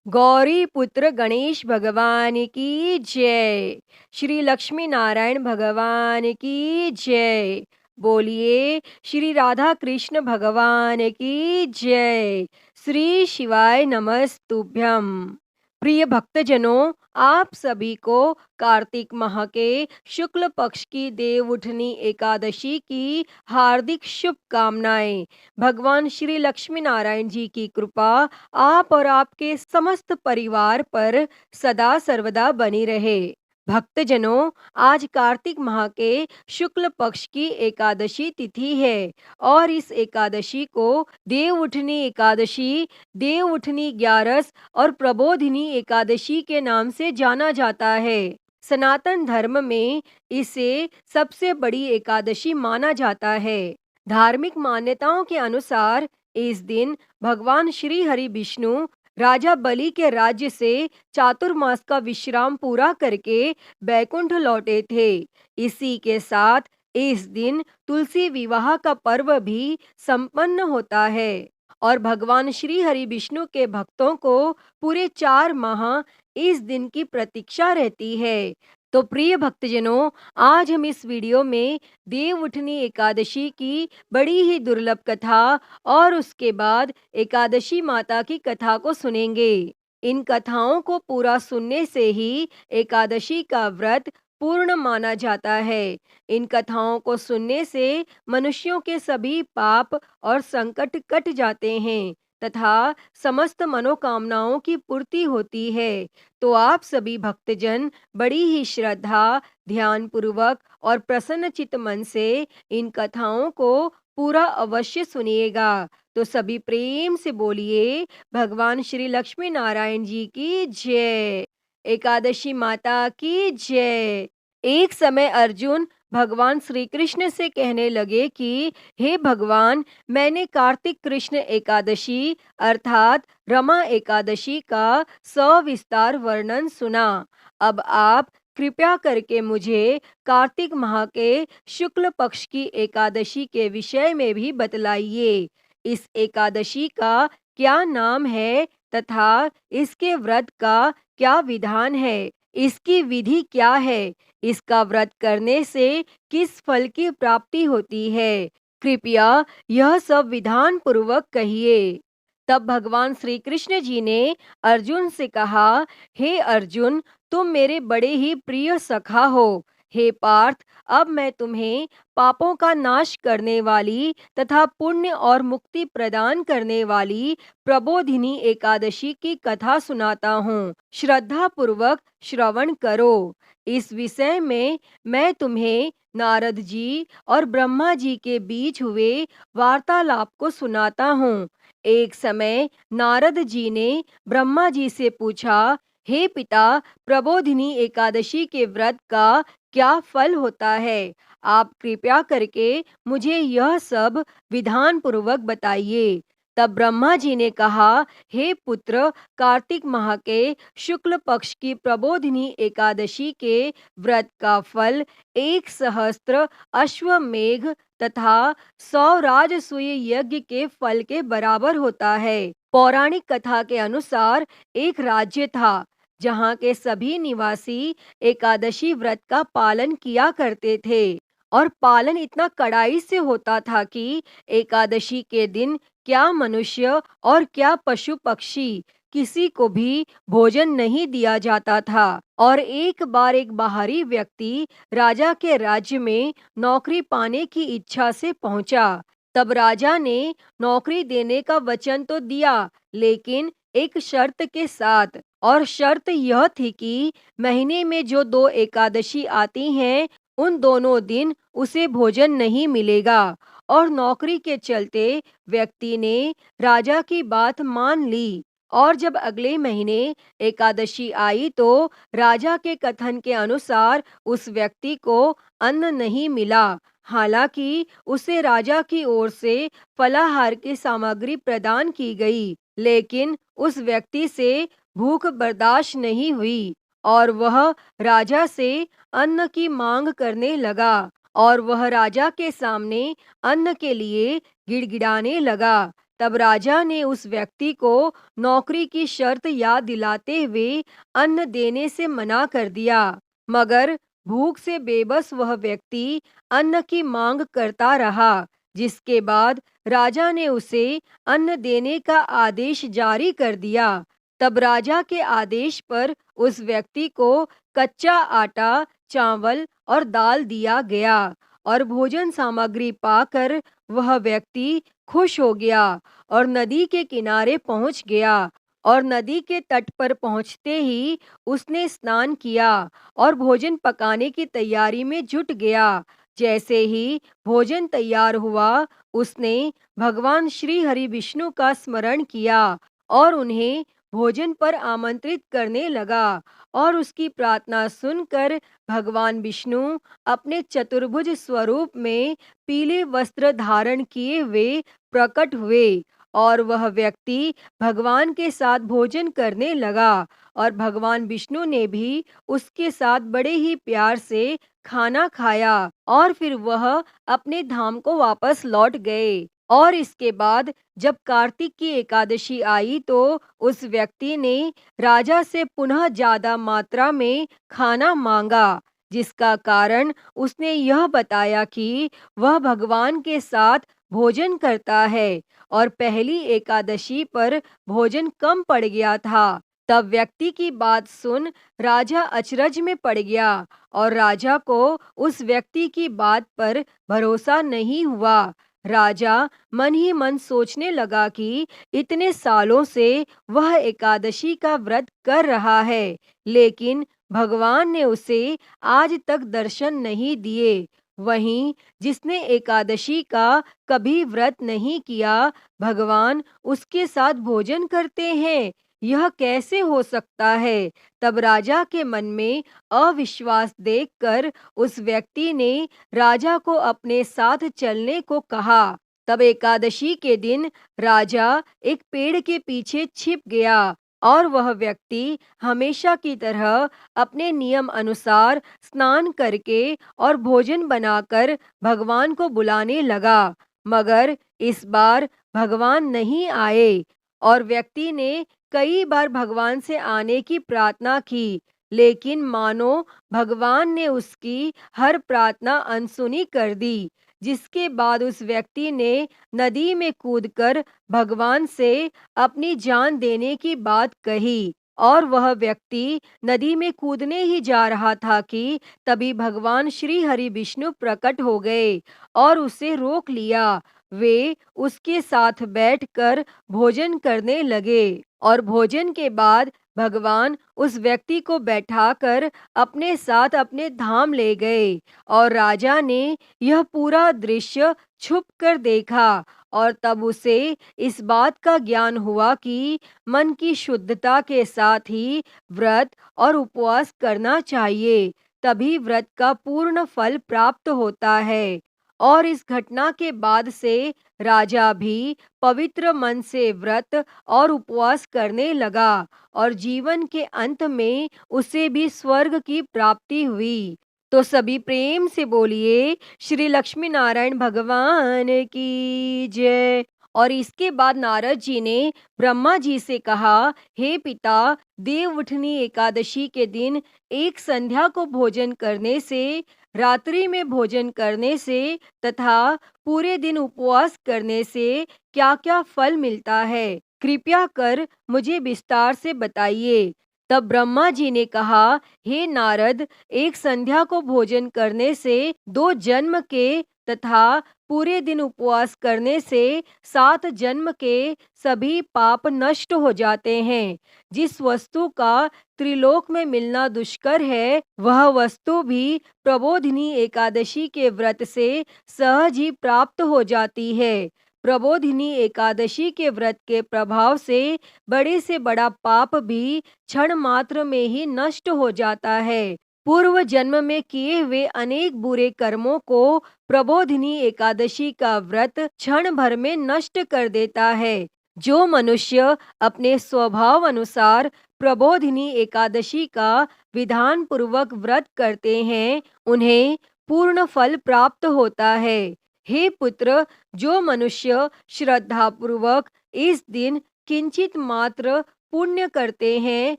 गौरी पुत्र गणेश भगवान की जय। श्री लक्ष्मी नारायण भगवान की जय। बोलिए श्री राधा कृष्ण भगवान की जय। श्री शिवाय नमस्तुभ्यम। प्रिय भक्तजनों, आप सभी को कार्तिक माह के शुक्ल पक्ष की देव उठनी एकादशी की हार्दिक शुभकामनाएं। भगवान श्री लक्ष्मी नारायण जी की कृपा आप और आपके समस्त परिवार पर सदा सर्वदा बनी रहे। भक्तजनों, आज कार्तिक माह के शुक्ल पक्ष की एकादशी तिथि है और इस एकादशी को देव उठनी एकादशी, देव उठनी ग्यारस और प्रबोधिनी एकादशी के नाम से जाना जाता है। सनातन धर्म में इसे सबसे बड़ी एकादशी माना जाता है। धार्मिक मान्यताओं के अनुसार इस दिन भगवान श्री हरि विष्णु राजा बलि के राज्य से चातुर्मास का विश्राम पूरा करके बैकुंठ लौटे थे। इसी के साथ इस दिन तुलसी विवाह का पर्व भी संपन्न होता है और भगवान श्री हरि विष्णु के भक्तों को पूरे 4 माह इस दिन की प्रतीक्षा रहती है। तो प्रिय भक्तजनों, आज हम इस वीडियो में देव उठनी एकादशी की बड़ी ही दुर्लभ कथा और उसके बाद एकादशी माता की कथा को सुनेंगे। इन कथाओं को पूरा सुनने से ही एकादशी का व्रत पूर्ण माना जाता है। इन कथाओं को सुनने से मनुष्यों के सभी पाप और संकट कट जाते हैं तथा समस्त मनोकामनाओं की पूर्ति होती है। तो आप सभी भक्तजन बड़ी ही श्रद्धा, ध्यान पूर्वक और प्रसन्न चित्त मन से इन कथाओं को पूरा अवश्य सुनिएगा। तो सभी प्रेम से बोलिए भगवान श्री लक्ष्मी नारायण जी की जय। एकादशी माता की जय। एक समय अर्जुन भगवान श्री कृष्ण से कहने लगे कि हे भगवान, मैंने कार्तिक कृष्ण एकादशी अर्थात रमा एकादशी का सविस्तार वर्णन सुना। अब आप कृपया करके मुझे कार्तिक माह के शुक्ल पक्ष की एकादशी के विषय में भी बतलाइए। इस एकादशी का क्या नाम है तथा इसके व्रत का क्या विधान है, इसकी विधि क्या है, इसका व्रत करने से किस फल की प्राप्ति होती है, कृपया यह सब विधान पूर्वक कहिए। तब भगवान श्री कृष्ण जी ने अर्जुन से कहा, हे अर्जुन, तुम मेरे बड़े ही प्रिय सखा हो। हे पार्थ, अब मैं तुम्हें पापों का नाश करने वाली तथा पुण्य और मुक्ति प्रदान करने वाली प्रबोधिनी एकादशी की कथा सुनाता हूँ। श्रद्धा पूर्वक श्रवण करो। इस विषय में मैं तुम्हें नारद जी और ब्रह्मा जी के बीच हुए वार्तालाप को सुनाता हूँ। एक समय नारद जी ने ब्रह्मा जी से पूछा, हे पिता, प्रबोधिनी एकादशी के व्रत का क्या फल होता है? आप कृपया करके मुझे यह सब विधान पूर्वक बताइए। तब ब्रह्मा जी ने कहा, हे पुत्र, कार्तिक माह के शुक्ल पक्ष की प्रबोधिनी एकादशी के व्रत का फल 1 सहस्त्र अश्वमेघ तथा 100 राजसूय यज्ञ के फल के बराबर होता है। पौराणिक कथा के अनुसार एक राज्य था जहाँ के सभी निवासी एकादशी व्रत का पालन किया करते थे और पालन इतना कड़ाई से होता था कि एकादशी के दिन क्या मनुष्य और क्या पशु पक्षी किसी को भी भोजन नहीं दिया जाता था। और एक बार एक बाहरी व्यक्ति राजा के राज्य में नौकरी पाने की इच्छा से पहुंचा। तब राजा ने नौकरी देने का वचन तो दिया, लेकिन एक शर्त के साथ, और शर्त यह थी कि महीने में जो 2 एकादशी आती हैं उन दोनों दिन उसे भोजन नहीं मिलेगा। और नौकरी के चलते व्यक्ति ने राजा की बात मान ली और जब अगले महीने एकादशी आई तो राजा के कथन के अनुसार उस व्यक्ति को अन्न नहीं मिला। हालांकि उसे राजा की ओर से फलाहार की सामग्री प्रदान की गई, लेकिन उस व्यक्ति से भूख बर्दाश्त नहीं हुई और वह राजा से अन्न की मांग करने लगा और वह राजा के सामने अन्न के लिए गिड़गिड़ाने लगा तब राजा ने उस व्यक्ति को नौकरी की शर्त याद दिलाते हुए अन्न देने से मना कर दिया, मगर भूख से बेबस वह व्यक्ति अन्न की मांग करता रहा, जिसके बाद राजा ने उसे अन्न देने का आदेश जारी कर दिया। तब राजा के आदेश पर उस व्यक्ति को कच्चा आटा, चावल और दाल दिया गया और भोजन सामग्री पाकर वह व्यक्ति खुश हो गया और नदी के किनारे पहुंच गया और नदी के तट पर पहुंचते ही उसने स्नान किया और भोजन पकाने की तैयारी में जुट गया। जैसे ही भोजन तैयार हुआ, उसने भगवान श्री हरि विष्णु का स्मरण किया और उन्हें भोजन पर आमंत्रित करने लगा और उसकी प्रार्थना सुनकर भगवान विष्णु अपने चतुर्भुज स्वरूप में पीले वस्त्र धारण किए हुए प्रकट हुए और वह व्यक्ति भगवान के साथ भोजन करने लगा और भगवान विष्णु ने भी उसके साथ बड़े ही प्यार से खाना खाया और फिर वह अपने धाम को वापस लौट गए। और इसके बाद जब कार्तिक की एकादशी आई तो उस व्यक्ति ने राजा से पुनः ज्यादा मात्रा में खाना मांगा, जिसका कारण उसने यह बताया कि वह भगवान के साथ भोजन करता है और पहली एकादशी पर भोजन कम पड़ गया था। तब व्यक्ति की बात सुन राजा अचरज में पड़ गया और राजा को उस व्यक्ति की बात पर भरोसा नहीं हुआ। राजा मन ही मन सोचने लगा कि इतने सालों से वह एकादशी का व्रत कर रहा है, लेकिन भगवान ने उसे आज तक दर्शन नहीं दिए। वहीं जिसने एकादशी का कभी व्रत नहीं किया, भगवान उसके साथ भोजन करते हैं, यह कैसे हो सकता है? तब राजा के मन में अविश्वास देखकर उस व्यक्ति ने राजा को अपने साथ चलने को कहा। तब एकादशी के दिन राजा एक पेड़ के पीछे छिप गया और वह व्यक्ति हमेशा की तरह अपने नियम अनुसार स्नान करके और भोजन बनाकर भगवान को बुलाने लगा, मगर इस बार भगवान नहीं आए और व्यक्ति ने कई बार भगवान से आने की प्रार्थना की, लेकिन मानो भगवान ने उसकी हर प्रार्थना अनसुनी कर दी। जिसके बाद उस व्यक्ति ने नदी में कूदकर भगवान से अपनी जान देने की बात कही और वह व्यक्ति नदी में कूदने ही जा रहा था कि तभी भगवान श्री हरि विष्णु प्रकट हो गए और उसे रोक लिया। वे उसके साथ बैठकर भोजन करने लगे और भोजन के बाद भगवान उस व्यक्ति को बैठाकर अपने साथ अपने धाम ले गए और राजा ने यह पूरा दृश्य छुप कर देखा और तब उसे इस बात का ज्ञान हुआ कि मन की शुद्धता के साथ ही व्रत और उपवास करना चाहिए, तभी व्रत का पूर्ण फल प्राप्त होता है। और इस घटना के बाद से राजा भी पवित्र मन से व्रत और उपवास करने लगा और जीवन के अंत में उसे भी स्वर्ग की प्राप्ति हुई। तो सभी प्रेम से बोलिए श्री लक्ष्मी नारायण भगवान की जय। और इसके बाद नारद जी ने ब्रह्मा जी से कहा, हे पिता, देवउठनी एकादशी के दिन एक संध्या को भोजन करने से, रात्रि में भोजन करने से तथा पूरे दिन उपवास करने से क्या-क्या फल मिलता है? कृपया कर मुझे विस्तार से बताइए। तब ब्रह्मा जी ने कहा, हे नारद, एक संध्या को भोजन करने से 2 जन्म के तथा पूरे दिन उपवास करने से 7 जन्म के सभी पाप नष्ट हो जाते हैं। जिस वस्तु का त्रिलोक में मिलना दुष्कर है, वह वस्तु भी प्रबोधिनी एकादशी के व्रत से सहज ही प्राप्त हो जाती है। प्रबोधिनी एकादशी के व्रत के प्रभाव से बड़े से बड़ा पाप भी क्षण मात्र में ही नष्ट हो जाता है। पूर्व जन्म में किए हुए अनेक बुरे कर्मों को प्रबोधिनी एकादशी का व्रत क्षण भर में नष्ट कर देता है। जो मनुष्य अपने स्वभाव अनुसार प्रबोधिनी एकादशी का विधान पूर्वक व्रत करते हैं, उन्हें पूर्ण फल प्राप्त होता है। हे पुत्र, जो मनुष्य श्रद्धापूर्वक इस दिन किंचित मात्र पुण्य करते हैं,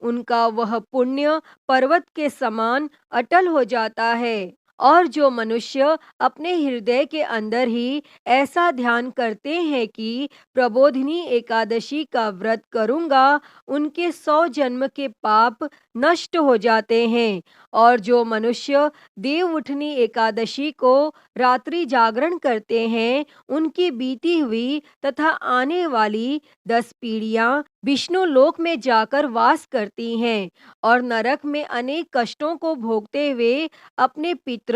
उनका वह पुण्य पर्वत के समान अटल हो जाता है। और जो मनुष्य अपने हृदय के अंदर ही ऐसा ध्यान करते हैं कि प्रबोधिनी एकादशी का व्रत करूंगा, उनके 100 जन्म के पाप नष्ट हो जाते हैं। और जो मनुष्य देव उठनी एकादशी को रात्रि जागरण करते हैं, उनकी बीती हुई तथा आने वाली 10 पीढ़ियां विष्णु लोक में जाकर वास करती हैं और नरक में अनेक कष्टों को भोगते हुए अपने पितृ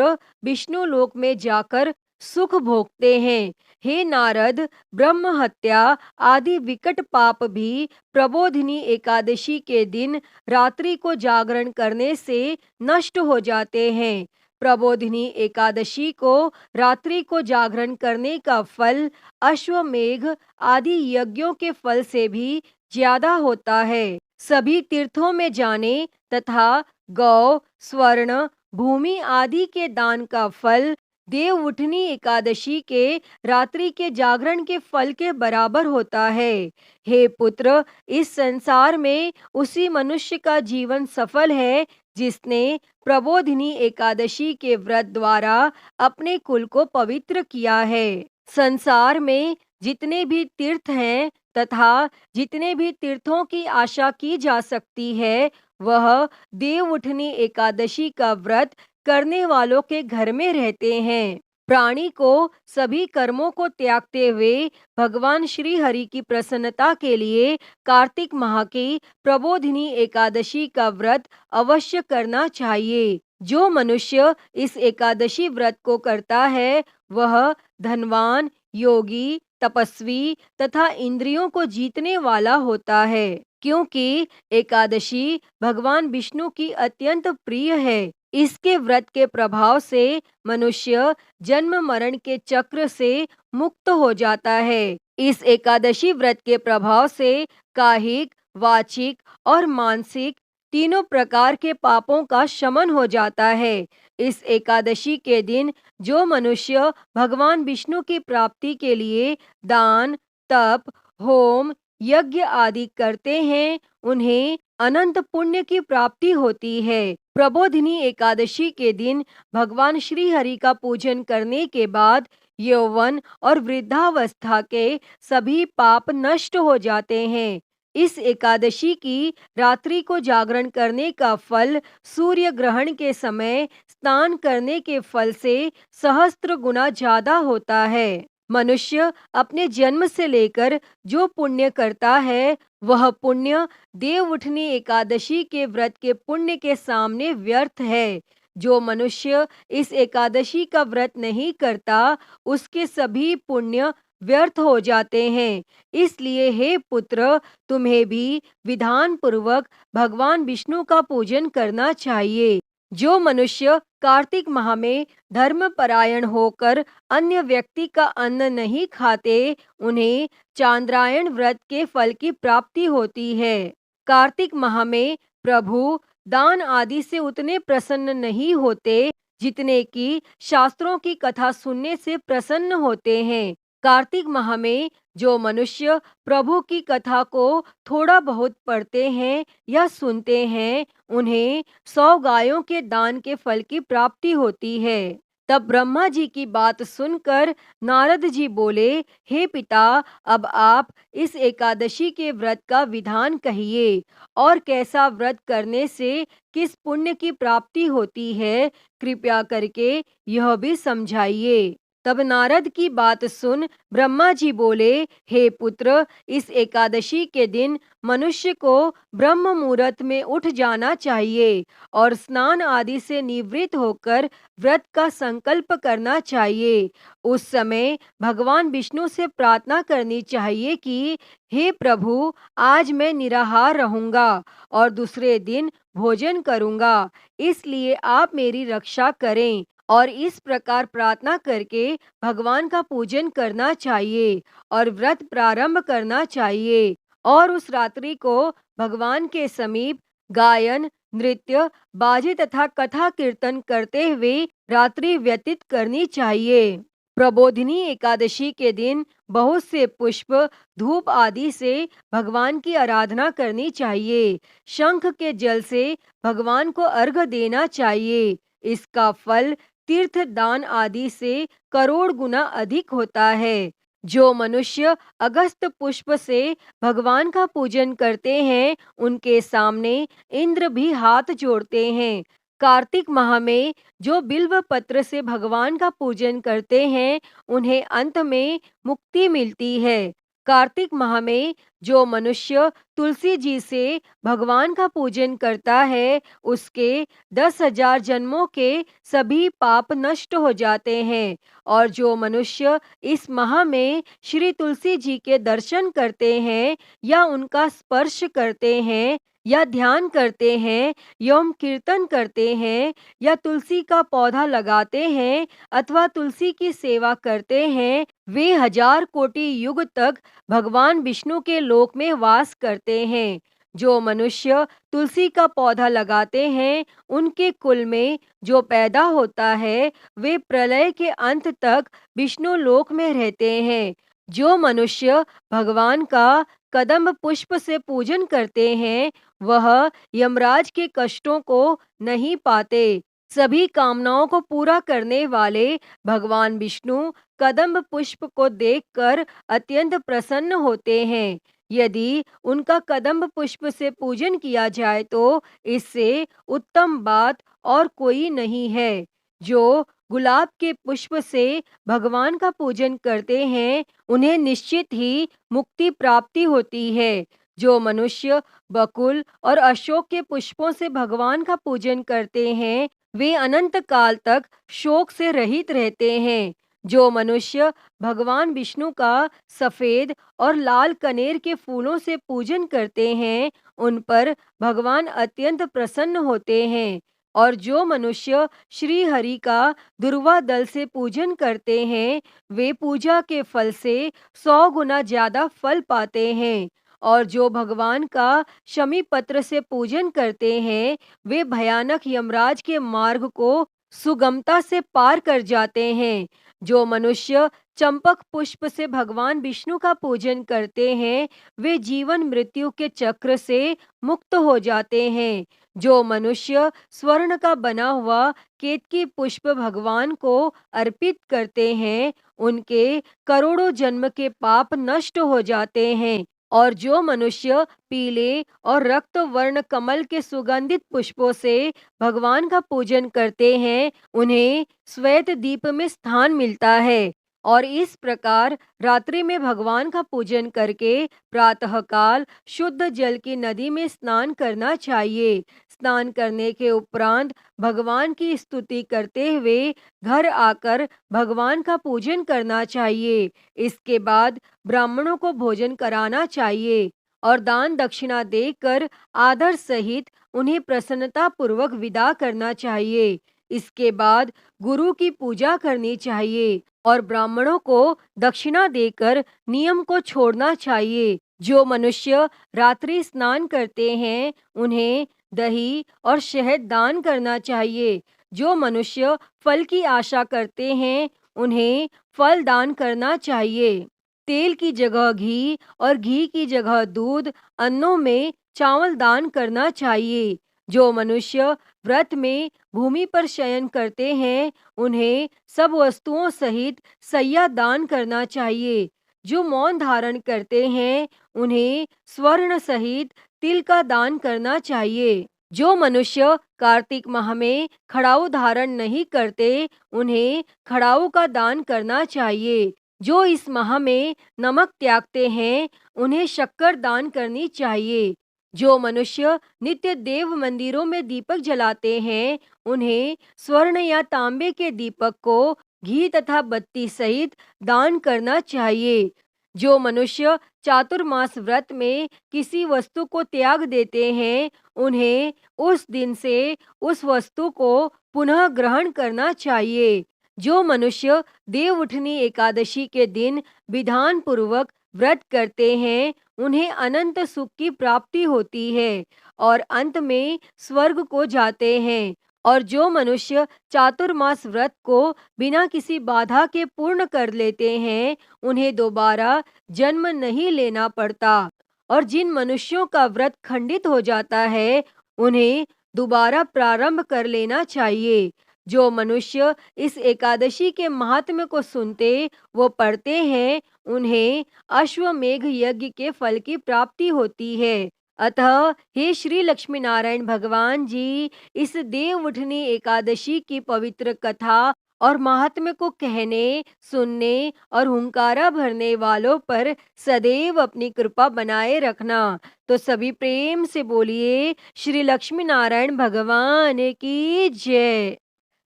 विष्णु लोक में जाकर सुख भोगते हैं। हे नारद, ब्रह्म हत्या आदि विकट पाप भी प्रबोधिनी एकादशी के दिन रात्रि को जागरण करने से नष्ट हो जाते हैं। प्रबोधिनी एकादशी को रात्रि को जागरण करने का फल अश्वमेघ आदि यज्ञों के फल से भी ज्यादा होता है। सभी तीर्थों में जाने तथा गौ, स्वर्ण, भूमि आदि के दान का फल देव उठनी एकादशी के रात्रि के जागरण के फल के बराबर होता है। हे पुत्र, इस संसार में उसी मनुष्य का जीवन सफल है जिसने प्रबोधिनी एकादशी के व्रत द्वारा अपने कुल को पवित्र किया है। संसार में जितने भी तीर्थ हैं तथा जितने भी तीर्थों की आशा की जा सकती है, वह देव उठनी एकादशी का व्रत करने वालों के घर में रहते हैं। प्राणी को सभी कर्मों को त्यागते हुए भगवान श्री हरि की प्रसन्नता के लिए कार्तिक माह की प्रबोधिनी एकादशी का व्रत अवश्य करना चाहिए। जो मनुष्य इस एकादशी व्रत को करता है, वह धनवान, योगी, तपस्वी तथा इंद्रियों को जीतने वाला होता है, क्योंकि एकादशी भगवान विष्णु की अत्यंत प्रिय है। इसके व्रत के प्रभाव से मनुष्य जन्म मरण के चक्र से मुक्त हो जाता है। इस एकादशी व्रत के प्रभाव से कायिक, वाचिक और मानसिक तीनों प्रकार के पापों का शमन हो जाता है। इस एकादशी के दिन जो मनुष्य भगवान विष्णु की प्राप्ति के लिए दान, तप, होम, यज्ञ आदि करते हैं, उन्हें अनंत पुण्य की प्राप्ति होती है। प्रबोधिनी एकादशी के दिन भगवान श्री हरि का पूजन करने के बाद यौवन और वृद्धावस्था के सभी पाप नष्ट हो जाते हैं। इस एकादशी की रात्रि को जागरण करने का फल सूर्य ग्रहण के समय स्नान करने के फल से सहस्त्र गुना ज्यादा होता है। मनुष्य अपने जन्म से लेकर जो पुण्य करता है, वह पुण्य देव उठनी एकादशी के व्रत के पुण्य के सामने व्यर्थ है। जो मनुष्य इस एकादशी का व्रत नहीं करता, उसके सभी पुण्य व्यर्थ हो जाते हैं। इसलिए हे पुत्र, तुम्हें भी विधान पूर्वक भगवान विष्णु का पूजन करना चाहिए। जो मनुष्य कार्तिक माह में धर्म परायण होकर अन्य व्यक्ति का अन्न नहीं खाते, उन्हें चांद्रायण व्रत के फल की प्राप्ति होती है। कार्तिक माह में प्रभु दान आदि से उतने प्रसन्न नहीं होते जितने कि शास्त्रों की कथा सुनने से प्रसन्न होते हैं। कार्तिक माह में जो मनुष्य प्रभु की कथा को थोड़ा बहुत पढ़ते हैं या सुनते हैं, उन्हें 100 गायों के दान के फल की प्राप्ति होती है। तब ब्रह्मा जी की बात सुनकर नारद जी बोले, हे पिता, अब आप इस एकादशी के व्रत का विधान कहिए और कैसा व्रत करने से किस पुण्य की प्राप्ति होती है, कृपया करके यह भी समझाइए। तब नारद की बात सुन ब्रह्मा जी बोले, हे पुत्र, इस एकादशी के दिन मनुष्य को ब्रह्म मुहूर्त में उठ जाना चाहिए और स्नान आदि से निवृत्त होकर व्रत का संकल्प करना चाहिए। उस समय भगवान विष्णु से प्रार्थना करनी चाहिए कि हे प्रभु, आज मैं निराहार रहूंगा और दूसरे दिन भोजन करूंगा, इसलिए आप मेरी रक्षा करें। और इस प्रकार प्रार्थना करके भगवान का पूजन करना चाहिए और व्रत प्रारंभ करना चाहिए। और उस रात्रि को भगवान के समीप गायन, नृत्य, बाजे तथा कथा कीर्तन करते हुए रात्रि व्यतीत करनी चाहिए। प्रबोधिनी एकादशी के दिन बहुत से पुष्प, धूप आदि से भगवान की आराधना करनी चाहिए। शंख के जल से भगवान को अर्घ्य देना चाहिए। इसका फल तीर्थ दान आदि से करोड़ गुना अधिक होता है। जो मनुष्य अगस्त पुष्प से भगवान का पूजन करते हैं, उनके सामने इंद्र भी हाथ जोड़ते हैं। कार्तिक माह में जो बिल्व पत्र से भगवान का पूजन करते हैं, उन्हें अंत में मुक्ति मिलती है। कार्तिक माह में जो मनुष्य तुलसी जी से भगवान का पूजन करता है, उसके 10,000 जन्मों के सभी पाप नष्ट हो जाते हैं। और जो मनुष्य इस माह में श्री तुलसी जी के दर्शन करते हैं या उनका स्पर्श करते हैं या ध्यान करते हैं, यौम कीर्तन करते हैं या तुलसी का पौधा लगाते हैं अथवा तुलसी की सेवा करते हैं, वे 1000 कोटि युग तक भगवान विष्णु के लोक में वास करते हैं। जो मनुष्य तुलसी का पौधा लगाते हैं, उनके कुल में जो पैदा होता है, वे प्रलय के अंत तक विष्णु लोक में रहते हैं। जो मनुष्य भगवान का कदम्ब पुष्प से पूजन करते हैं, वह यमराज के कष्टों को नहीं पाते। सभी कामनाओं को पूरा करने वाले भगवान विष्णु कदम्ब पुष्प को देखकर अत्यंत प्रसन्न होते हैं। यदि उनका कदम्ब पुष्प से पूजन किया जाए तो इससे उत्तम बात और कोई नहीं है। जो गुलाब के पुष्प से भगवान का पूजन करते हैं, उन्हें निश्चित ही मुक्ति प्राप्ति होती है। जो मनुष्य बकुल और अशोक के पुष्पों से भगवान का पूजन करते हैं, वे अनंत काल तक शोक से रहित रहते हैं। जो मनुष्य भगवान विष्णु का सफेद और लाल कनेर के फूलों से पूजन करते हैं, उन पर भगवान अत्यंत प्रसन्न होते हैं। और जो मनुष्य श्री हरि का दुर्वा दल से पूजन करते हैं, वे पूजा के फल से 100 गुना ज्यादा फल पाते हैं। और जो भगवान का शमी पत्र से पूजन करते हैं, वे भयानक यमराज के मार्ग को सुगमता से पार कर जाते हैं। जो मनुष्य चंपक पुष्प से भगवान विष्णु का पूजन करते हैं, वे जीवन मृत्यु के चक्र से मुक्त हो जाते हैं। जो मनुष्य स्वर्ण का बना हुआ केतकी पुष्प भगवान को अर्पित करते हैं, उनके करोड़ों जन्म के पाप नष्ट हो जाते हैं। और जो मनुष्य पीले और रक्त वर्ण कमल के सुगंधित पुष्पों से भगवान का पूजन करते हैं, उन्हें श्वेत दीप में स्थान मिलता है। और इस प्रकार रात्रि में भगवान का पूजन करके प्रातःकाल शुद्ध जल की नदी में स्नान करना चाहिए। स्नान करने के उपरांत भगवान की स्तुति करते हुए घर आकर भगवान का पूजन करना चाहिए। इसके बाद ब्राह्मणों को भोजन कराना चाहिए और दान दक्षिणा देकर आदर सहित उन्हें प्रसन्नता पूर्वक विदा करना चाहिए। इसके बाद गुरु की पूजा करनी चाहिए और ब्राह्मणों को दक्षिणा देकर नियम को छोड़ना चाहिए। जो मनुष्य रात्रि स्नान करते हैं, उन्हें दही और शहद दान करना चाहिए। जो मनुष्य फल की आशा करते हैं, उन्हें फल दान करना चाहिए। तेल की जगह घी और घी की जगह दूध, अन्नों में चावल दान करना चाहिए। जो मनुष्य व्रत में भूमि पर शयन करते हैं, उन्हें सब वस्तुओं सहित सैया दान करना चाहिए। जो मौन धारण करते हैं, उन्हें स्वर्ण सहित तिल का दान करना चाहिए। जो मनुष्य कार्तिक माह में खड़ाऊ धारण नहीं करते, उन्हें खड़ाऊ का दान करना चाहिए। जो इस माह में नमक त्यागते हैं, उन्हें शक्कर दान करनी चाहिए। जो मनुष्य नित्य देव मंदिरों में दीपक जलाते हैं, उन्हें स्वर्ण या तांबे के दीपक को घी तथा बत्ती सहित दान करना चाहिए। जो मनुष्य चातुर्मास व्रत में किसी वस्तु को त्याग देते हैं, उन्हें उस दिन से उस वस्तु को पुनः ग्रहण करना चाहिए। जो मनुष्य देव उठनी एकादशी के दिन विधान पूर्वक व्रत करते हैं, उन्हें अनंत सुख की प्राप्ति होती है और अंत में स्वर्ग को जाते हैं। और जो मनुष्य चातुर्मास व्रत को बिना किसी बाधा के पूर्ण कर लेते हैं, उन्हें दोबारा जन्म नहीं लेना पड़ता। और जिन मनुष्यों का व्रत खंडित हो जाता है, उन्हें दोबारा प्रारंभ कर लेना चाहिए। जो मनुष्य इस एकादशी के महात्म्य को सुनते वो पढ़ते हैं, उन्हें अश्वमेघ यज्ञ के फल की प्राप्ति होती है। अतः हे श्री लक्ष्मी नारायण भगवान जी, इस देव उठनी एकादशी की पवित्र कथा और महात्म्य को कहने, सुनने और हुंकारा भरने वालों पर सदैव अपनी कृपा बनाए रखना। तो सभी प्रेम से बोलिए श्री लक्ष्मी नारायण भगवान की जय।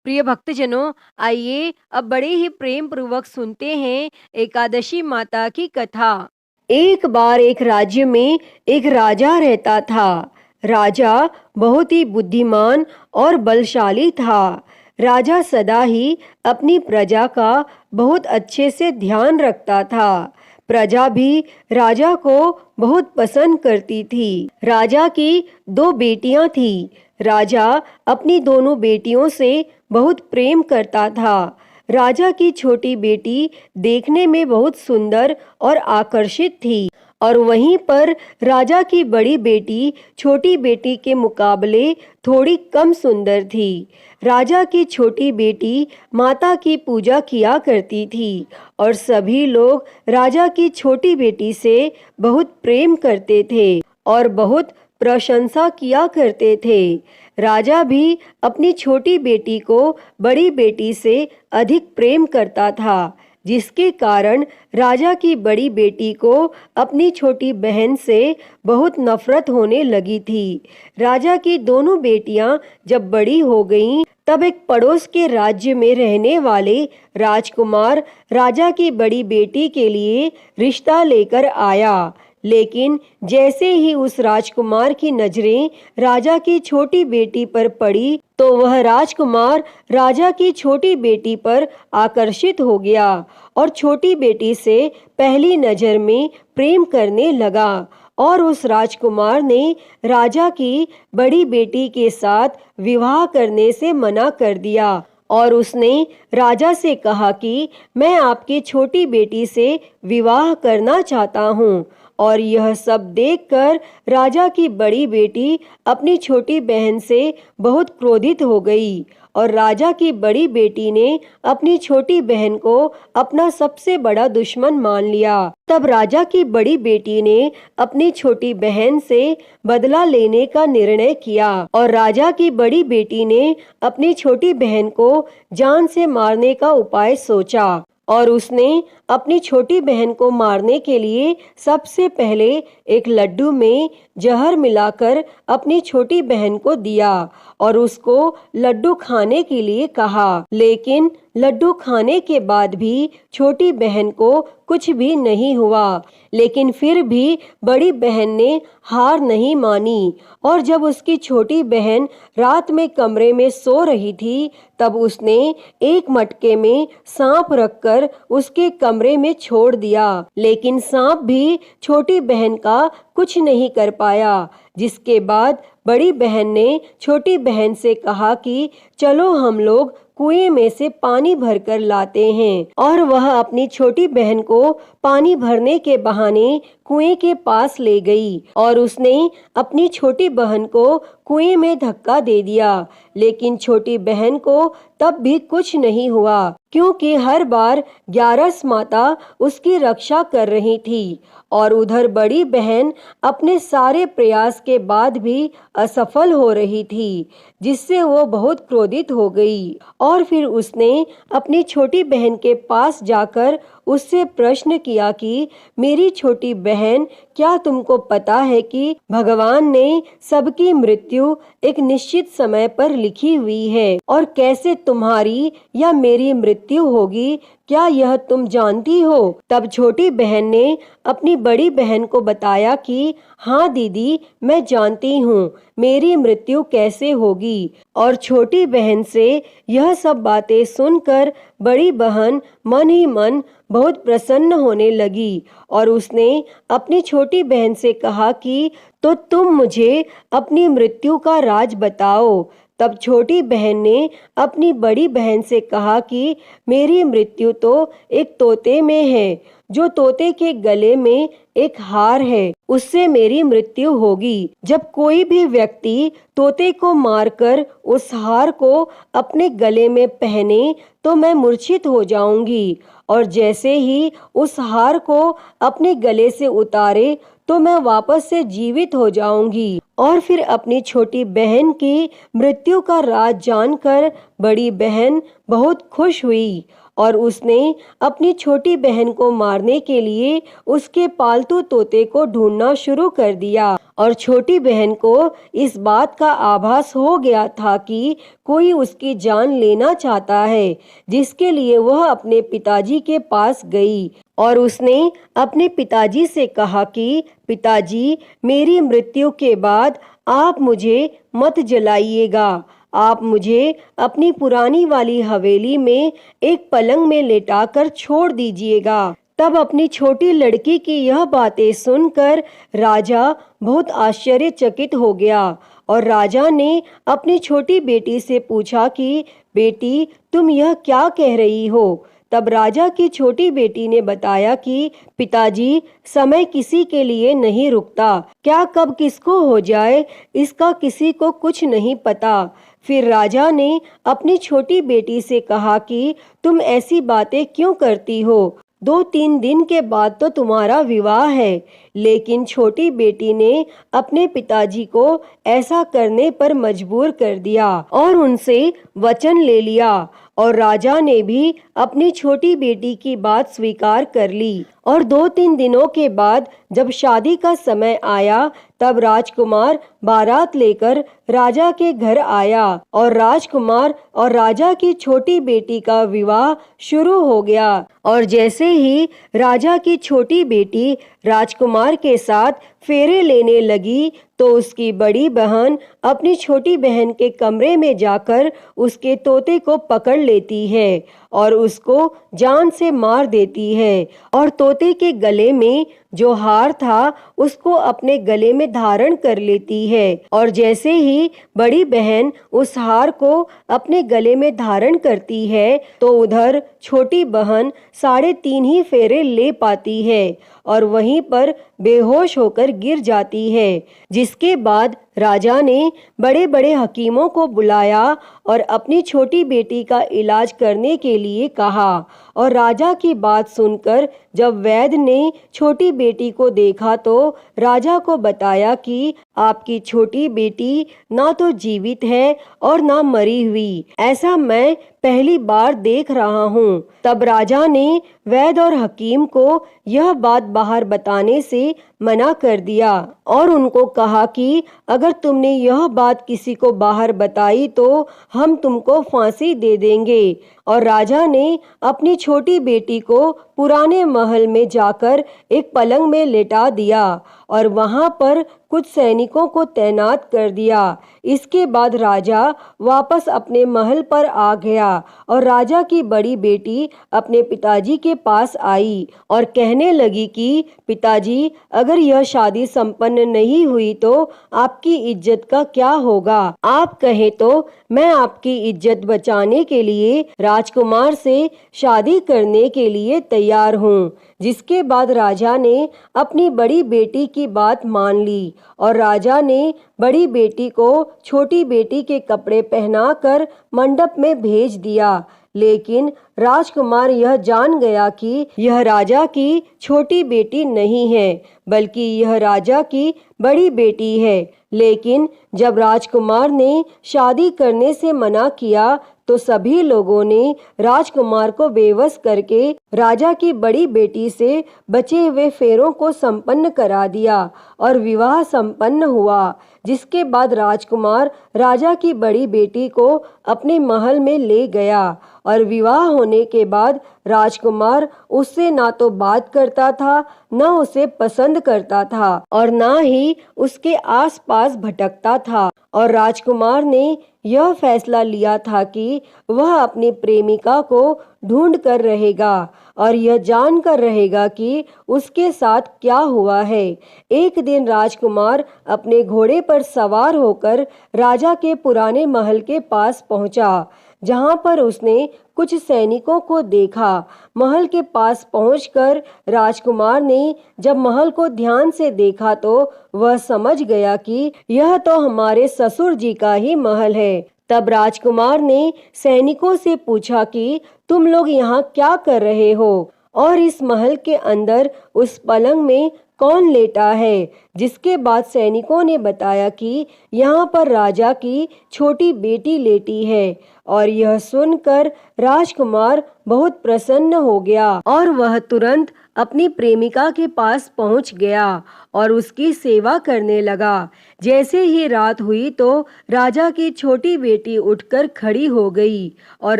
प्रिय भक्तजनों, आइए अब बड़े ही प्रेम पूर्वक सुनते हैं एकादशी माता की कथा। एक बार एक राज्य में एक राजा रहता था। राजा बहुत ही बुद्धिमान और बलशाली था। राजा सदा ही अपनी प्रजा का बहुत अच्छे से ध्यान रखता था। प्रजा भी राजा को बहुत पसंद करती थी। राजा की 2 बेटियां थी। राजा अपनी दोनों बेटियों से बहुत प्रेम करता था। राजा की छोटी बेटी देखने में बहुत सुंदर और आकर्षित थी, और वहीं पर राजा की बड़ी बेटी छोटी बेटी के मुकाबले थोड़ी कम सुंदर थी। राजा की छोटी बेटी माता की पूजा किया करती थी, और सभी लोग राजा की छोटी बेटी से बहुत प्रेम करते थे और बहुत प्रशंसा किया करते थे। राजा भी अपनी छोटी बेटी को बड़ी बेटी से अधिक प्रेम करता था, जिसके कारण राजा की बड़ी बेटी को अपनी छोटी बहन से बहुत नफरत होने लगी थी। राजा की दोनों बेटियां जब बड़ी हो गईं, तब एक पड़ोस के राज्य में रहने वाले राजकुमार राजा की बड़ी बेटी के लिए रिश्ता लेकर आया। लेकिन जैसे ही उस राजकुमार की नजरें राजा की छोटी बेटी पर पड़ी, तो वह राजकुमार राजा की छोटी बेटी पर आकर्षित हो गया और छोटी बेटी से पहली नजर में प्रेम करने लगा। और उस राजकुमार ने राजा की बड़ी बेटी के साथ विवाह करने से मना कर दिया, और उसने राजा से कहा कि मैं आपकी छोटी बेटी से विवाह करना चाहता हूँ। और यह सब देखकर राजा की बड़ी बेटी अपनी छोटी बहन से बहुत क्रोधित हो गई, और राजा की बड़ी बेटी ने अपनी छोटी बहन को अपना सबसे बड़ा दुश्मन मान लिया। तब राजा की बड़ी बेटी ने अपनी छोटी बहन से बदला लेने का निर्णय किया, और राजा की बड़ी बेटी ने अपनी छोटी बहन को जान से मारने का उपाय सोचा। और उसने अपनी छोटी बहन को मारने के लिए सबसे पहले एक लड्डू में जहर मिलाकर अपनी छोटी बहन को दिया और उसको लड्डू खाने के लिए कहा। लेकिन लड्डू खाने के बाद भी छोटी बहन को कुछ भी नहीं हुआ। लेकिन फिर भी बड़ी बहन ने हार नहीं मानी, और जब उसकी छोटी बहन रात में कमरे में सो रही थी, तब उसने एक मटके में सांप रखकर उसके कमरे में छोड़ दिया। लेकिन सांप भी छोटी बहन का कुछ नहीं कर पाया। जिसके बाद बड़ी बहन ने छोटी बहन से कहा कि चलो हम लोग कुएं में से पानी भरकर लाते हैं। और वह अपनी छोटी बहन को पानी भरने के बहाने कुएं के पास ले गई, और उसने अपनी छोटी बहन को कुएं में धक्का दे दिया। लेकिन छोटी बहन को तब भी कुछ नहीं हुआ, क्योंकि हर बार ग्यारस माता उसकी रक्षा कर रही थी। और उधर बड़ी बहन अपने सारे प्रयास के बाद भी असफल हो रही थी, जिससे वो बहुत क्रोधित हो गई। और फिर उसने अपनी छोटी बहन के पास जाकर उससे प्रश्न किया कि मेरी छोटी बहन, क्या तुमको पता है कि भगवान ने सबकी मृत्यु एक निश्चित समय पर लिखी हुई है, और कैसे तुम्हारी या मेरी मृत्यु होगी, क्या यह तुम जानती हो? तब छोटी बहन ने अपनी बड़ी बहन को बताया कि हाँ दीदी, मैं जानती हूँ मेरी मृत्यु कैसे होगी। और छोटी बहन से यह सब बातें सुनकर बड़ी बहन मन ही मन बहुत प्रसन्न होने लगी, और उसने अपनी छोटी बहन से कहा कि तो तुम मुझे अपनी मृत्यु का राज बताओ। तब छोटी बहन ने अपनी बड़ी बहन से कहा कि मेरी मृत्यु तो एक तोते में है, जो तोते के गले में एक हार है, उससे मेरी मृत्यु होगी। जब कोई भी व्यक्ति तोते को मारकर उस हार को अपने गले में पहने तो मैं मूर्छित हो जाऊंगी, और जैसे ही उस हार को अपने गले से उतारे तो मैं वापस से जीवित हो जाऊंगी। और फिर अपनी छोटी बहन की मृत्यु का राज जानकर बड़ी बहन बहुत खुश हुई, और उसने अपनी छोटी बहन को मारने के लिए उसके पालतू तोते को ढूंढना शुरू कर दिया। और छोटी बहन को इस बात का आभास हो गया था कि कोई उसकी जान लेना चाहता है, जिसके लिए वह अपने पिताजी के पास गई और उसने अपने पिताजी से कहा कि पिताजी, मेरी मृत्यु के बाद आप मुझे मत जलाइएगा, आप मुझे अपनी पुरानी वाली हवेली में एक पलंग में लेटाकर छोड़ दीजिएगा। तब अपनी छोटी लड़की की यह बातें सुनकर राजा बहुत आश्चर्यचकित हो गया, और राजा ने अपनी छोटी बेटी से पूछा कि बेटी, तुम यह क्या कह रही हो? तब राजा की छोटी बेटी ने बताया कि पिताजी, समय किसी के लिए नहीं रुकता, क्या कब किसको हो जाए इसका किसी को कुछ नहीं पता। फिर राजा ने अपनी छोटी बेटी से कहा कि तुम ऐसी बातें क्यों करती हो? 2-3 दिन के बाद तो तुम्हारा विवाह है। लेकिन छोटी बेटी ने अपने पिताजी को ऐसा करने पर मजबूर कर दिया और उनसे वचन ले लिया, और राजा ने भी अपनी छोटी बेटी की बात स्वीकार कर ली। और 2-3 दिनों के बाद जब शादी का समय आया, तब राजकुमार बारात लेकर राजा के घर आया, और राजकुमार और राजा की छोटी बेटी का विवाह शुरू हो गया। और जैसे ही राजा की छोटी बेटी राजकुमार के साथ फेरे लेने लगी, तो उसकी बड़ी बहन अपनी छोटी बहन के कमरे में जाकर उसके तोते को पकड़ लेती है और उसको जान से मार देती है, और तोते के गले में जो हार था उसको अपने गले में धारण कर लेती है। और जैसे ही बड़ी बहन उस हार को अपने गले में धारण करती है, तो उधर छोटी बहन 3.5 ही फेरे ले पाती है और वहीं पर बेहोश होकर गिर जाती है। जिसके बाद राजा ने बड़े बड़े हकीमों को बुलाया और अपनी छोटी बेटी का इलाज करने के लिए कहा। और राजा की बात सुनकर जब वैद्य ने छोटी बेटी को देखा, तो राजा को बताया कि आपकी छोटी बेटी ना तो जीवित है और ना मरी हुई, ऐसा मैं पहली बार देख रहा हूँ। तब राजा ने वैद्य और हकीम को यह बात बाहर बताने से मना कर दिया और उनको कहा कि अगर तुमने यह बात किसी को बाहर बताई तो हम तुमको फांसी दे देंगे। और राजा ने अपनी छोटी बेटी को पुराने महल में जाकर एक पलंग में लेटा दिया और वहां पर कुछ सैनिकों को तैनात कर दिया। इसके बाद राजा वापस अपने महल पर आ गया और राजा की बड़ी बेटी अपने पिताजी के पास आई और कहने लगी कि पिताजी, अगर यह शादी संपन्न नहीं हुई तो आपकी इज्जत का क्या होगा? आप कहें तो मैं आपकी इज्जत बचाने के लिए राजकुमार से शादी करने के लिए तैयार हूँ। जिसके बाद राजा ने अपनी बड़ी बेटी की बात मान ली और राजा ने बड़ी बेटी को छोटी बेटी के कपड़े पहनाकर मंडप में भेज दिया। लेकिन राजकुमार यह जान गया कि यह राजा की छोटी बेटी नहीं है, बल्कि यह राजा की बड़ी बेटी है। लेकिन जब राजकुमार ने शादी करने से मना किया, तो सभी लोगों ने राजकुमार को बेवश करके राजा की बड़ी बेटी से बचे हुए फेरों को संपन्न करा दिया और विवाह संपन्न हुआ। जिसके बाद राजकुमार राजा की बड़ी बेटी को अपने महल में ले गया और विवाह होने के बाद राजकुमार उससे ना तो बात करता था, ना उसे पसंद करता था और ना ही उसके आसपास भटकता था। और राजकुमार ने यह फैसला लिया था कि वह अपनी प्रेमिका को ढूंढ कर रहेगा और यह जान कर रहेगा कि उसके साथ क्या हुआ है। एक दिन राजकुमार अपने घोड़े पर सवार होकर राजा के पुराने महल के पास पहुंचा, जहां पर उसने कुछ सैनिकों को देखा। महल के पास पहुंचकर राजकुमार ने जब महल को ध्यान से देखा तो वह समझ गया कि यह तो हमारे ससुर जी का ही महल है। तब राजकुमार ने सैनिकों से पूछा कि तुम लोग यहाँ क्या कर रहे हो और इस महल के अंदर उस पलंग में कौन लेटा है। जिसके बाद सैनिकों ने बताया कि यहाँ पर राजा की छोटी बेटी लेटी है। और यह सुनकर राजकुमार बहुत प्रसन्न हो गया और वह तुरंत अपनी प्रेमिका के पास पहुंच गया और उसकी सेवा करने लगा। जैसे ही रात हुई तो राजा की छोटी बेटी उठकर खड़ी हो गई और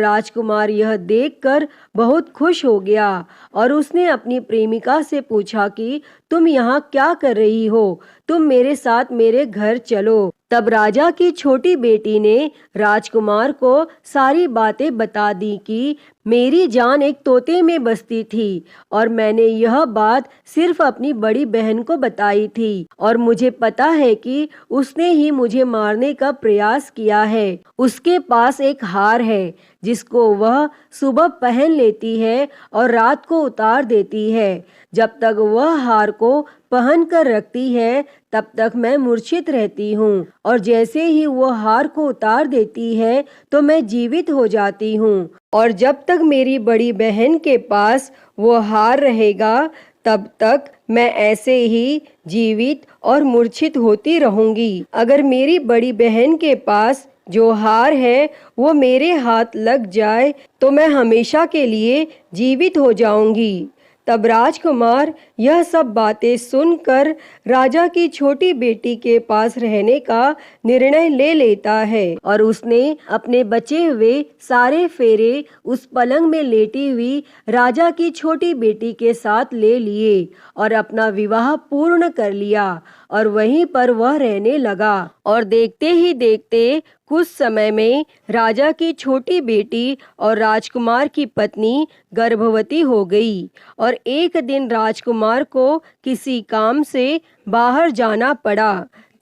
राजकुमार यह देखकर बहुत खुश हो गया और उसने अपनी प्रेमिका से पूछा कि तुम यहाँ क्या कर रही हो, तुम मेरे साथ मेरे घर चलो। तब राजा की छोटी बेटी ने राजकुमार को सारी बातें बता दी कि मेरी जान एक तोते में बसती थी और मैंने यह बात सिर्फ अपनी बड़ी बहन को बताई थी और मुझे पता है कि उसने ही मुझे मारने का प्रयास किया है। उसके पास एक हार है जिसको वह सुबह पहन लेती है और रात को उतार देती है। जब तक वह हार को पहन कर रखती है तब तक मैं मूर्छित रहती हूँ और जैसे ही वो हार को उतार देती है तो मैं जीवित हो जाती हूँ और जब तक मेरी बड़ी बहन के पास वो हार रहेगा तब तक मैं ऐसे ही जीवित और मूर्छित होती रहूंगी। अगर मेरी बड़ी बहन के पास जो हार है वो मेरे हाथ लग जाए तो मैं हमेशा के लिए जीवित हो जाऊंगी। तब राजकुमार यह सब बातें सुनकर राजा की छोटी बेटी के पास रहने का निर्णय ले लेता है और उसने अपने बचे हुए सारे फेरे उस पलंग में लेटी हुई राजा की छोटी बेटी के साथ ले लिए और अपना विवाह पूर्ण कर लिया और वहीं पर वह रहने लगा। और देखते ही देखते कुछ समय में राजा की छोटी बेटी और राजकुमार की पत्नी गर्भवती हो गई और एक दिन राजकुमार को किसी काम से बाहर जाना पड़ा।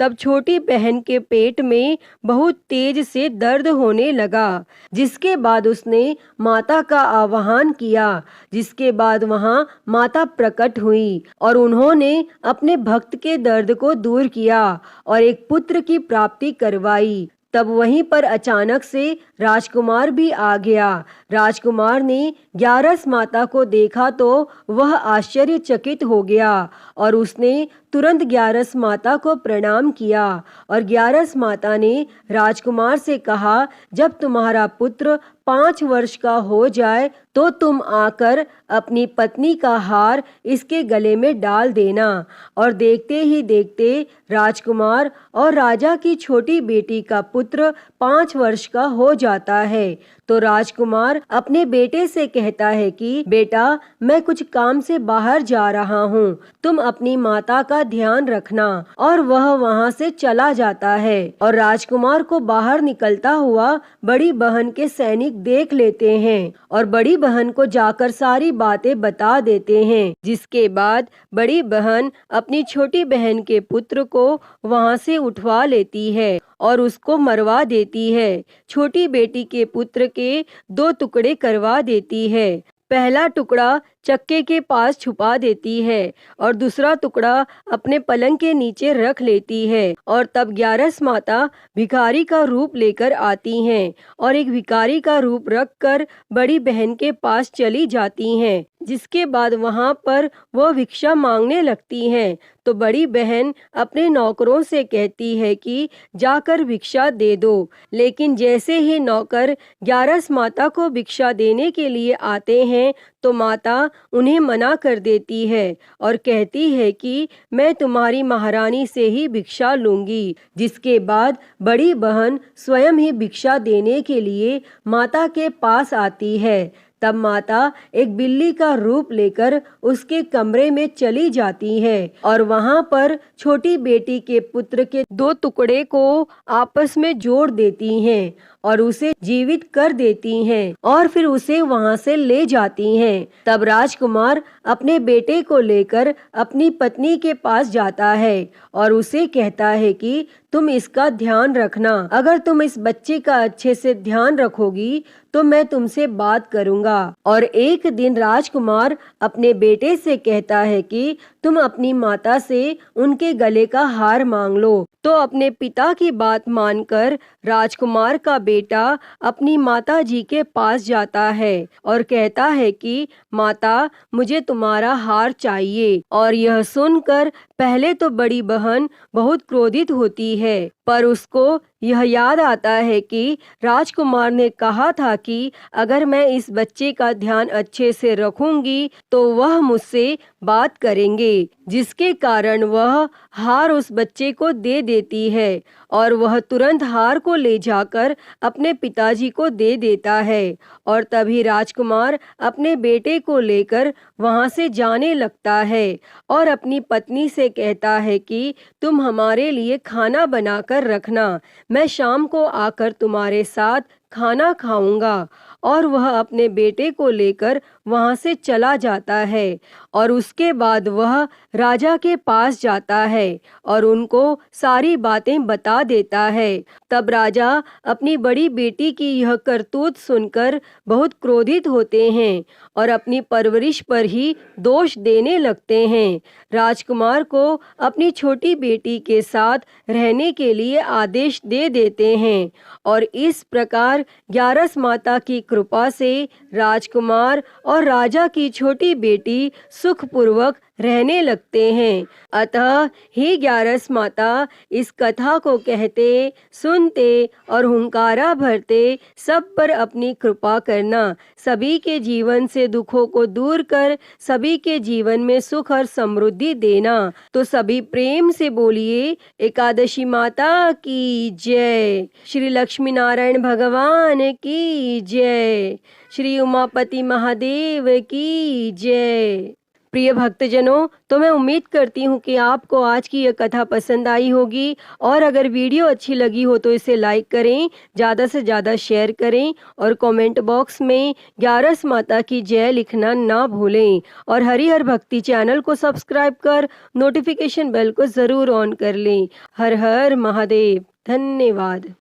तब छोटी बहन के पेट में बहुत तेज से दर्द होने लगा, जिसके बाद उसने माता का आह्वान किया। जिसके बाद वहाँ माता प्रकट हुई और उन्होंने अपने भक्त के दर्द को दूर किया और एक पुत्र की प्राप्ति करवाई। तब वहीं पर अचानक से राजकुमार भी आ गया। राजकुमार ने ग्यारस माता को देखा तो वह आश्चर्यचकित हो गया और उसने तुरंत ग्यारस माता को प्रणाम किया और ग्यारस माता ने राजकुमार से कहा, जब तुम्हारा पुत्र 5 वर्ष का हो जाए तो तुम आकर अपनी पत्नी का हार इसके गले में डाल देना। और देखते ही देखते राजकुमार और राजा की छोटी बेटी का पुत्र 5 वर्ष का हो जाता है। तो राजकुमार अपने बेटे से कहता है कि बेटा, मैं कुछ काम से बाहर जा रहा हूँ, तुम अपनी माता का ध्यान रखना। और वह वहाँ से चला जाता है और राजकुमार को बाहर निकलता हुआ बड़ी बहन के सैनिक देख लेते हैं और बड़ी बहन को जाकर सारी बातें बता देते हैं। जिसके बाद बड़ी बहन अपनी छोटी बहन के पुत्र को वहाँ से उठवा लेती है और उसको मरवा देती है। छोटी बेटी के पुत्र के 2 टुकड़े करवा देती है। पहला टुकड़ा चक्के के पास छुपा देती है और दूसरा टुकड़ा अपने पलंग के नीचे रख लेती है। और तब ग्यारस माता भिखारी का रूप लेकर आती हैं और एक भिखारी का रूप रखकर बड़ी बहन के पास चली जाती हैं। जिसके बाद वहाँ पर वह भिक्षा मांगने लगती हैं। तो बड़ी बहन अपने नौकरों से कहती है कि जाकर भिक्षा दे दो। लेकिन जैसे ही नौकर ग्यारस माता को भिक्षा देने के लिए आते हैं तो माता उन्हें मना कर देती है और कहती है कि मैं तुम्हारी महारानी से ही भिक्षा लूंगी। जिसके बाद बड़ी बहन स्वयं ही भिक्षा देने के लिए माता के पास आती है। तब माता एक बिल्ली का रूप लेकर उसके कमरे में चली जाती है और वहाँ पर छोटी बेटी के पुत्र के 2 टुकड़े को आपस में जोड़ देती हैं और उसे जीवित कर देती हैं और फिर उसे वहाँ से ले जाती हैं। तब राजकुमार अपने बेटे को लेकर अपनी पत्नी के पास जाता है और उसे कहता है कि तुम इसका ध्यान रखना। अगर तुम इस बच्चे का अच्छे से ध्यान रखोगी तो मैं तुमसे बात करूंगा। और एक दिन राजकुमार अपने बेटे से कहता है कि तुम अपनी माता से उनके गले का हार मांग लो। तो अपने पिता की बात मानकर राजकुमार का बेटा अपनी माता जी के पास जाता है और कहता है कि माता, मुझे तुम्हारा हार चाहिए। और यह सुनकर पहले तो बड़ी बहन बहुत क्रोधित होती है, पर उसको यह याद आता है कि राजकुमार ने कहा था कि अगर मैं इस बच्चे का ध्यान अच्छे से रखूंगी तो वह मुझसे बात करेंगे, जिसके कारण वह हार उस बच्चे को दे देती है और वह तुरंत हार को ले जाकर अपने पिताजी को दे देता है। और तभी राजकुमार अपने बेटे को लेकर वहां से जाने लगता है और अपनी पत्नी से कहता है कि तुम हमारे लिए खाना बनाकर रखना, मैं शाम को आकर तुम्हारे साथ खाना खाऊंगा। और वह अपने बेटे को लेकर वहां से चला जाता है और उसके बाद वह राजा के पास जाता है और उनको सारी बातें बता देता है। तब राजा अपनी बड़ी बेटी की यह करतूत सुनकर बहुत क्रोधित होते हैं और अपनी परवरिश पर ही दोष देने लगते हैं। राजकुमार को अपनी छोटी बेटी के साथ रहने के लिए आदेश दे देते हैं और इस प्रकार ग्यारस माता की कृपा से राजकुमार और राजा की छोटी बेटी सुखपूर्वक रहने लगते हैं। अतः हे ग्यारस माता, इस कथा को कहते, सुनते और हुंकारा भरते सब पर अपनी कृपा करना। सभी के जीवन से दुखों को दूर कर सभी के जीवन में सुख और समृद्धि देना। तो सभी प्रेम से बोलिए एकादशी माता की जय, श्री लक्ष्मी नारायण भगवान की जय, श्री उमापति महादेव की जय। प्रिय भक्तजनों, तो मैं उम्मीद करती हूँ कि आपको आज की यह कथा पसंद आई होगी और अगर वीडियो अच्छी लगी हो तो इसे लाइक करें, ज़्यादा से ज़्यादा शेयर करें और कमेंट बॉक्स में ग्यारस माता की जय लिखना ना भूलें और हरिहर भक्ति चैनल को सब्सक्राइब कर नोटिफिकेशन बेल को ज़रूर ऑन कर लें। हर हर महादेव। धन्यवाद।